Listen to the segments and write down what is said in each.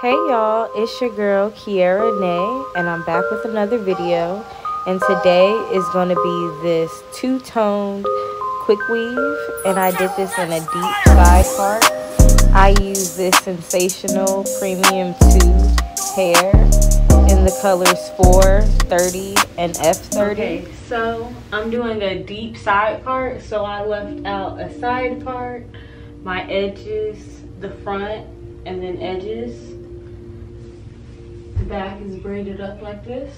Hey y'all, it's your girl Kiarrarenee, and I'm back with another video. And today is going to be this two-toned quick weave, and I did this in a deep side part. I use this Sensational Premium 2 hair in the colors 4, 30, and F30. Okay, so I'm doing a deep side part, so I left out a side part, my edges, the front, and then edges. The back is braided up like this.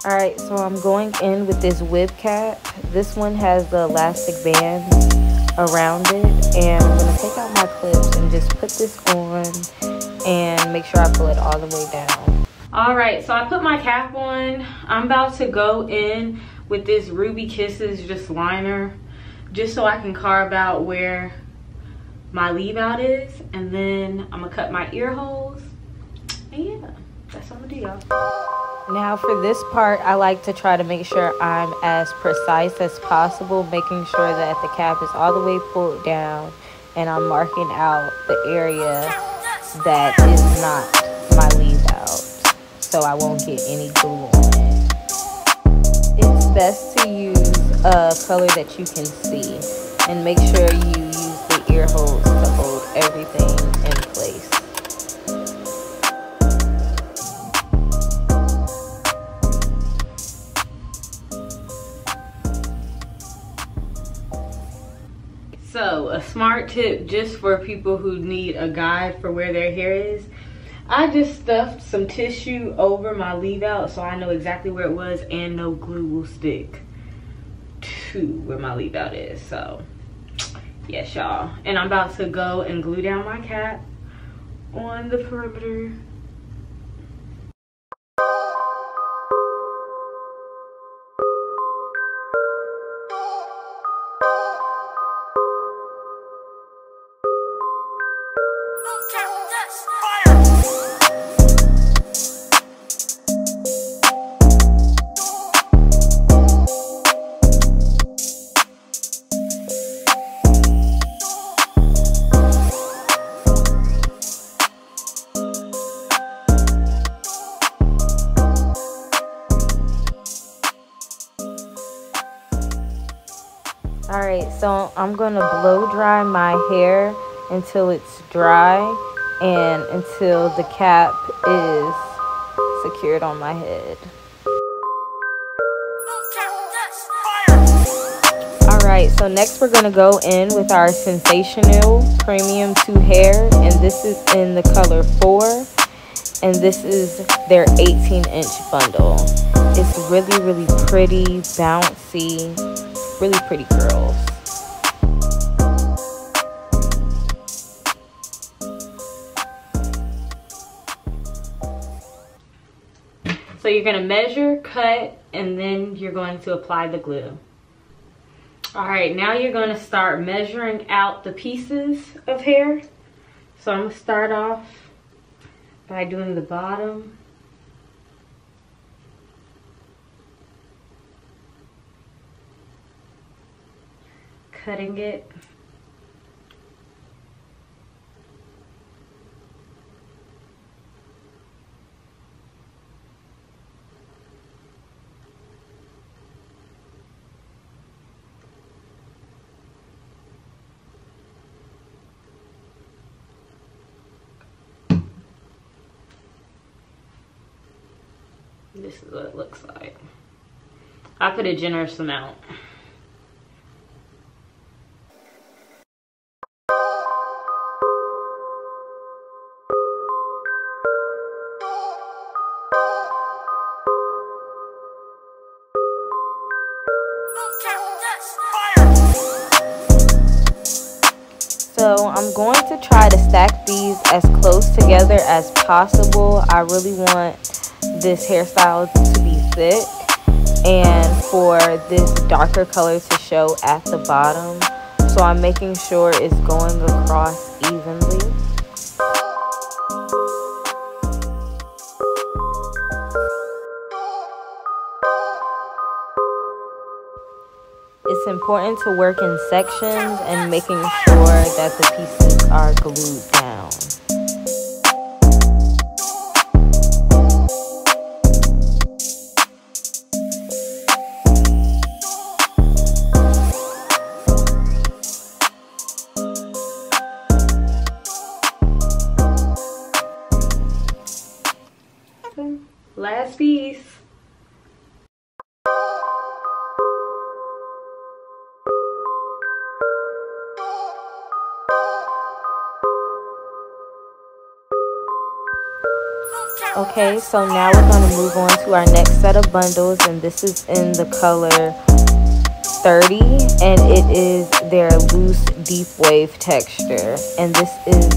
Alright, so I'm going in with this whip cap. This one has the elastic band around it, and I'm going to take out my clips and just put this on and make sure I pull it all the way down. Alright, so I put my cap on. I'm about to go in with this Ruby Kisses just liner, just so I can carve out where my leave out is, and then I'm gonna cut my ear holes, and yeah, that's what I'm gonna do, y'all. Now for this part, I like to try to make sure I'm as precise as possible, making sure that the cap is all the way pulled down and I'm marking out the area that is not my leave out, so I won't get any glue on it. It's best to use a color that you can see, and make sure you use the ear holes to hold everything in place. So, a smart tip just for people who need a guide for where their hair is. I just stuffed some tissue over my leave out so I know exactly where it was and no glue will stick to where my leave out is. So, yes y'all. And I'm about to go and glue down my cap on the perimeter. Alright, so I'm going to blow dry my hair until it's dry and until the cap is secured on my head. Alright, so next we're going to go in with our Sensational Premium 2 hair, and this is in the color 4, and this is their 18-inch bundle. It's really pretty, bouncy, really pretty curls. So you're going to measure, cut, and then you're going to apply the glue. Alright, now you're going to start measuring out the pieces of hair. So I'm going to start off by doing the bottom. Cutting it. This is what it looks like. I put a generous amount. So I'm going to try to stack these as close together as possible. I really want this hairstyle to be thick and for this darker color to show at the bottom. So I'm making sure it's going across evenly. it's important to work in sections and making sure that the pieces are glued down. Last piece. Okay, so now we're going to move on to our next set of bundles, and this is in the color 30, and it is their loose deep wave texture, and this is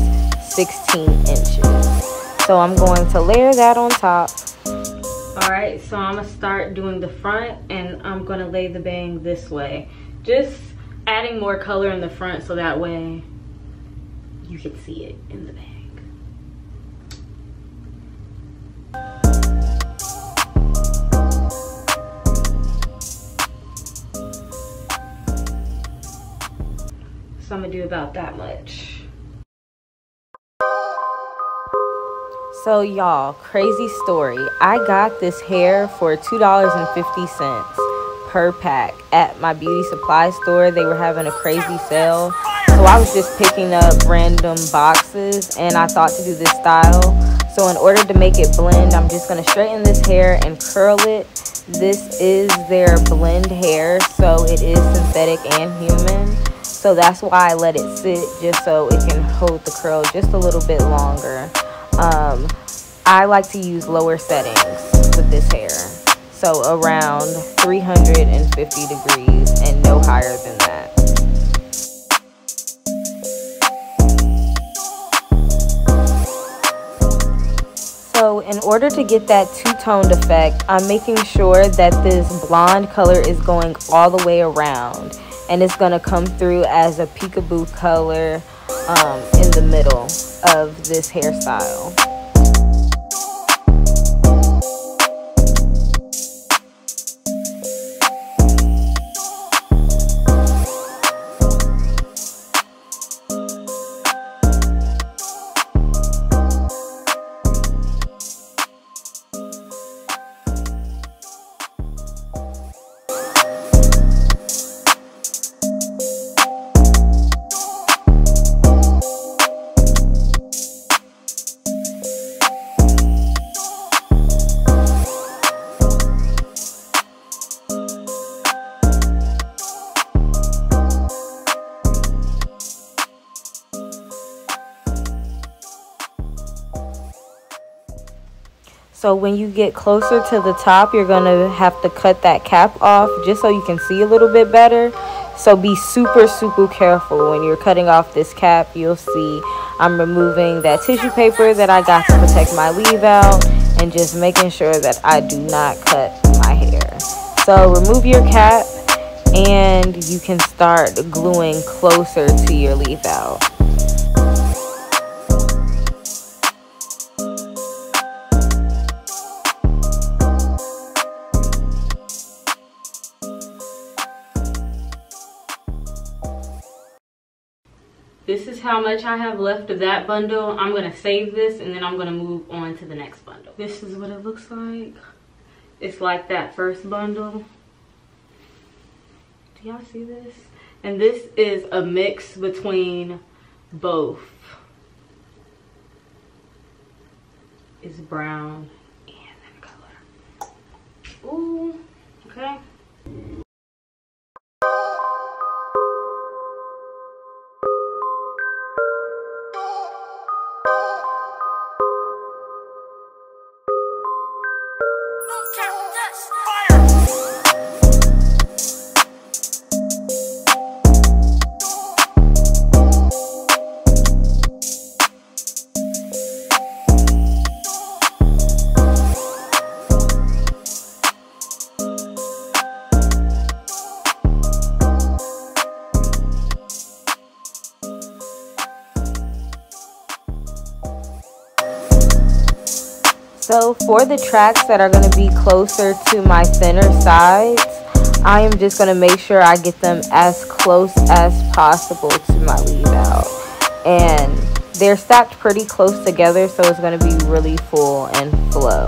16 inches. So I'm going to layer that on top. Alright, so I'm going to start doing the front, and I'm going to lay the bang this way. Just adding more color in the front so that way you can see it in the bang. So I'm going to do about that much. So y'all, crazy story. I got this hair for $2.50 per pack at my beauty supply store. They were having a crazy sale. So I was just picking up random boxes and I thought to do this style. So in order to make it blend, I'm just going to straighten this hair and curl it. This is their blend hair, so it is synthetic and human. So that's why I let it sit, just so it can hold the curl just a little bit longer. I like to use lower settings with this hair, so around 350 degrees and no higher than that. So in order to get that two-toned effect, I'm making sure that this blonde color is going all the way around, and it's going to come through as a peekaboo color in the middle of this hairstyle. So when you get closer to the top, you're going to have to cut that cap off just so you can see a little bit better. So be super, super careful when you're cutting off this cap. You'll see I'm removing that tissue paper that I got to protect my weave out and just making sure that I do not cut my hair. So remove your cap and you can start gluing closer to your leave out. This is how much I have left of that bundle. I'm going to save this and then I'm going to move on to the next bundle. This is what it looks like. It's like that first bundle. Do y'all see this? And this is a mix between both. It's brown and that color. Ooh, okay. So for the tracks that are going to be closer to my thinner sides, I am just going to make sure I get them as close as possible to my leave out. And they're stacked pretty close together, so it's going to be really full and flow.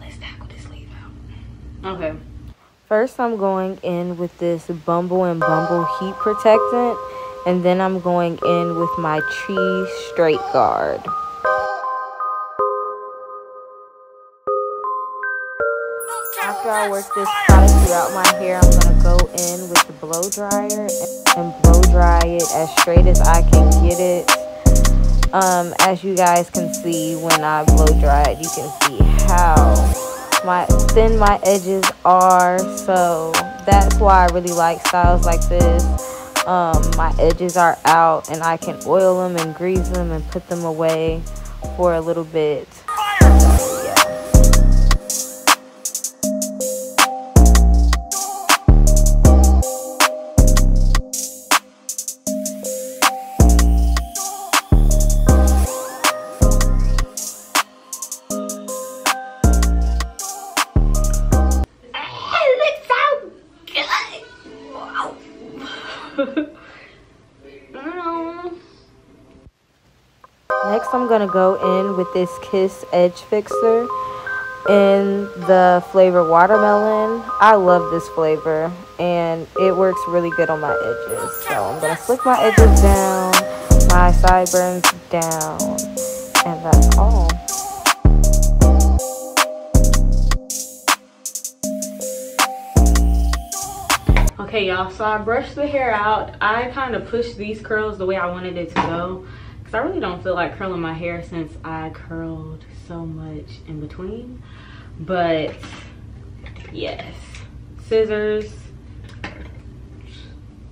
Let's tackle this leave out. Okay. First, I'm going in with this Bumble and Bumble heat protectant. And then I'm going in with my Chi Straight Guard. After I work this product throughout my hair, I'm going to go in with the blow dryer and blow dry it as straight as I can get it. As you guys can see, when I blow dry it, you can see how thin my edges are. So that's why I really like styles like this. My edges are out and I can oil them and grease them and put them away for a little bit. So, yeah. Next, I'm going to go in with this Kiss Edge Fixer in the flavor Watermelon. I love this flavor, and it works really good on my edges. So I'm going to slick my edges down, my sideburns down, and that's all. Okay, y'all, so I brushed the hair out. I kind of pushed these curls the way I wanted it to go, because I really don't feel like curling my hair since I curled so much in between. But yes, scissors.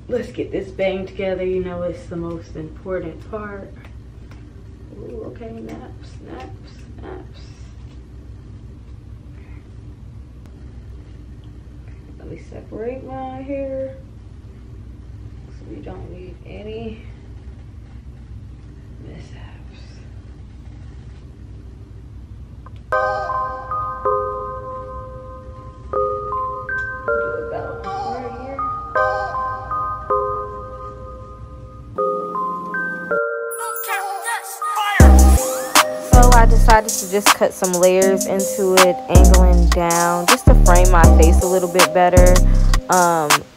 Let's get this bang together. You know, it's the most important part. Ooh, okay, naps, naps, naps. Let me separate my hair so we don't need any mishaps. Do about right here. So I decided to just cut some layers into it, angling down, just to frame my face a little bit better.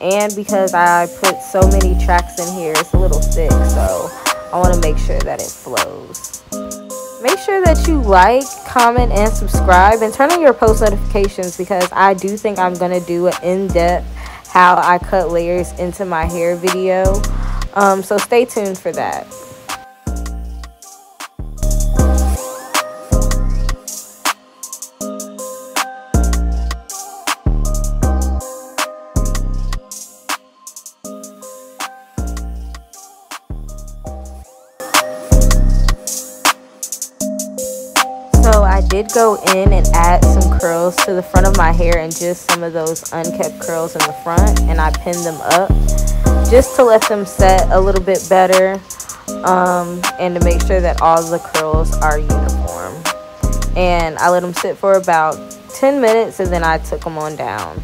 And because I put so many tracks in here, it's a little thick, so I want to make sure that it flows. Make sure that you like, comment, and subscribe, and turn on your post notifications, because I do think I'm going to do an in-depth how I cut layers into my hair video. So stay tuned for that. So I did go in and add some curls to the front of my hair, and just some of those unkept curls in the front, and I pinned them up just to let them set a little bit better, and to make sure that all the curls are uniform. And I let them sit for about 10 minutes, and then I took them on down.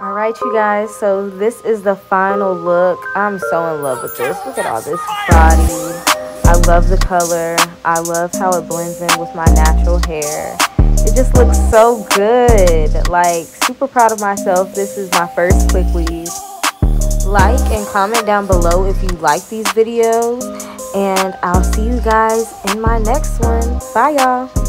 Alright, you guys, so this is the final look. I'm so in love with this. Look at all this body. I love the color. I love how it blends in with my natural hair. It just looks so good. Like, super proud of myself. This is my first quick weave. Like and comment down below if you like these videos. And I'll see you guys in my next one. Bye, y'all.